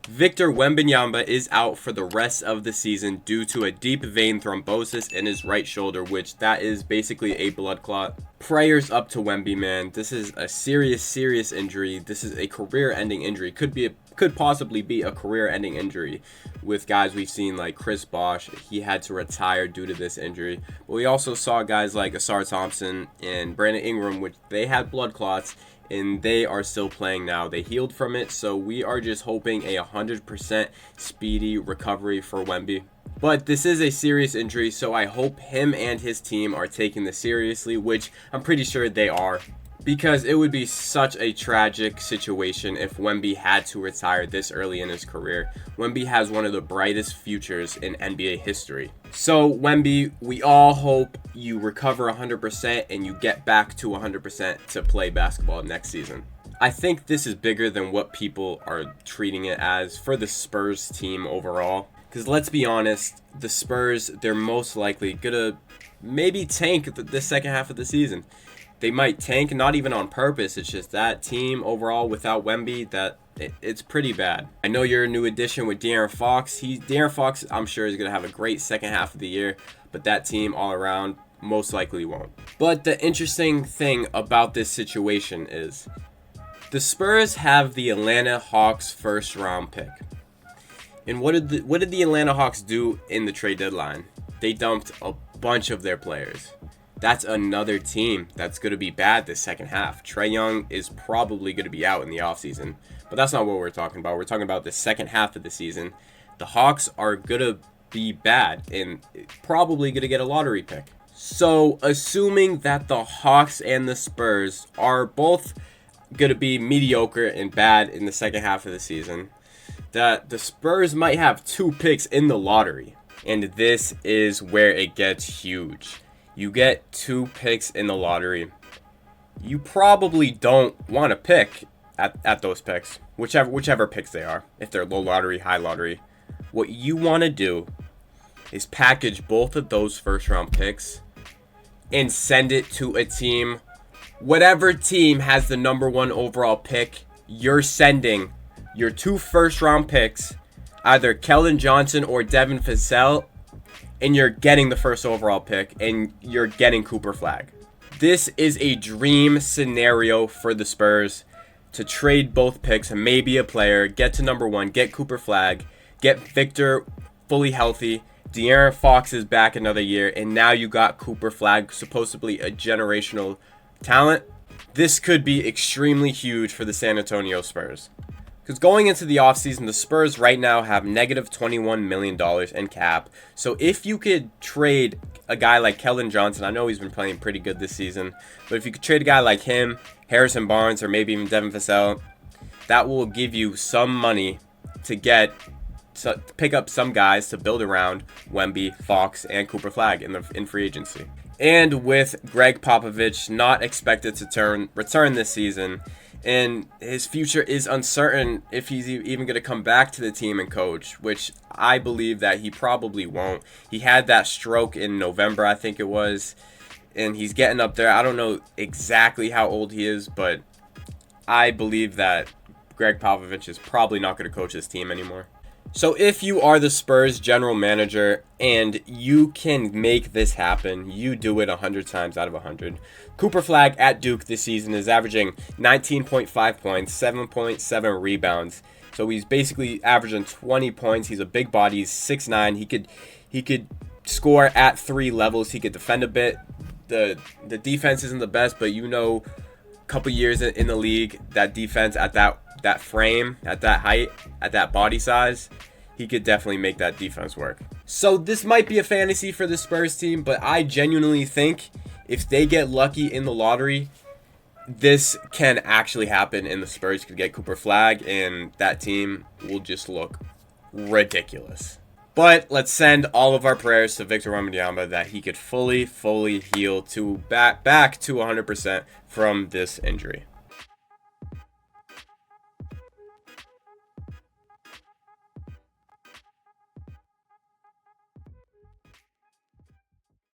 Victor Wembanyama is out for the rest of the season due to a deep vein thrombosis in his right shoulder, which that is basically a blood clot. Prayers up to Wemby, man. This is a serious injury. This is a career-ending injury. Could possibly be a career-ending injury with guys we've seen like Chris Bosh. He had to retire due to this injury. But we also saw guys like Asar Thompson and Brandon Ingram, which they had blood clots, and they are still playing now. They healed from it, so we are just hoping a 100% speedy recovery for Wemby. But this is a serious injury, so I hope him and his team are taking this seriously, which I'm pretty sure they are. Because it would be such a tragic situation if Wemby had to retire this early in his career. Wemby has one of the brightest futures in NBA history. So Wemby, we all hope you recover 100% and you get back to 100% to play basketball next season. I think this is bigger than what people are treating it as for the Spurs team overall. Because let's be honest, the Spurs, they're most likely going to maybe tank the second half of the season. They might tank, not even on purpose. It's just that team overall without Wemby, it's pretty bad. I know you're a new addition with De'Aaron Fox. De'Aaron Fox, I'm sure, is going to have a great second half of the year, but that team all around most likely won't. But the interesting thing about this situation is the Spurs have the Atlanta Hawks first round pick. And what did the Atlanta Hawks do in the trade deadline? They dumped a bunch of their players. That's another team that's going to be bad this second half. Trae Young is probably going to be out in the offseason. But that's not what we're talking about. We're talking about the second half of the season. The Hawks are going to be bad and probably going to get a lottery pick. So, assuming that the Hawks and the Spurs are both going to be mediocre and bad in the second half of the season, that the Spurs might have 2 picks in the lottery. And this is where it gets huge. You get 2 picks in the lottery. You probably don't want to pick at those picks, whichever picks they are, if they're low lottery, high lottery. What you want to do is package both of those first round picks and send it to a team. Whatever team has the number 1 overall pick, you're sending your 2 first round picks, either Keldon Johnson or Devin Vassell, and you're getting the first overall pick, and you're getting Cooper Flagg. This is a dream scenario for the Spurs to trade both picks, maybe a player, get to number 1, get Cooper Flagg, get Victor fully healthy, De'Aaron Fox is back another year, and now you got Cooper Flagg, supposedly a generational talent. This could be extremely huge for the San Antonio Spurs. Because going into the offseason, the Spurs right now have negative $21 million in cap. So if you could trade a guy like Keldon Johnson, I know he's been playing pretty good this season, but if you could trade a guy like him, Harrison Barnes, or maybe even Devin Vassell, that will give you some money to pick up some guys to build around Wemby, Fox, and Cooper Flagg in free agency. And with Greg Popovich not expected to return this season, and his future is uncertain if he's even going to come back to the team and coach, which I believe that he probably won't. He had that stroke in November, I think it was, and he's getting up there. I don't know exactly how old he is, but I believe that Greg Popovich is probably not going to coach this team anymore. So if you are the Spurs general manager and you can make this happen, you do it 100 times out of 100. Cooper Flagg at Duke this season is averaging 19.5 points, 7.7 rebounds. So he's basically averaging 20 points. He's a big body. He's 6'9". He could score at 3 levels. He could defend a bit. The defense isn't the best, but a couple years in the league, that defense at that frame, at that height, at that body size, he could definitely make that defense work. So this might be a fantasy for the Spurs team, but I genuinely think if they get lucky in the lottery, this can actually happen, and the Spurs could get Cooper Flagg, and that team will just look ridiculous. But let's send all of our prayers to Victor Wembanyama that he could fully heal to back to 100% from this injury.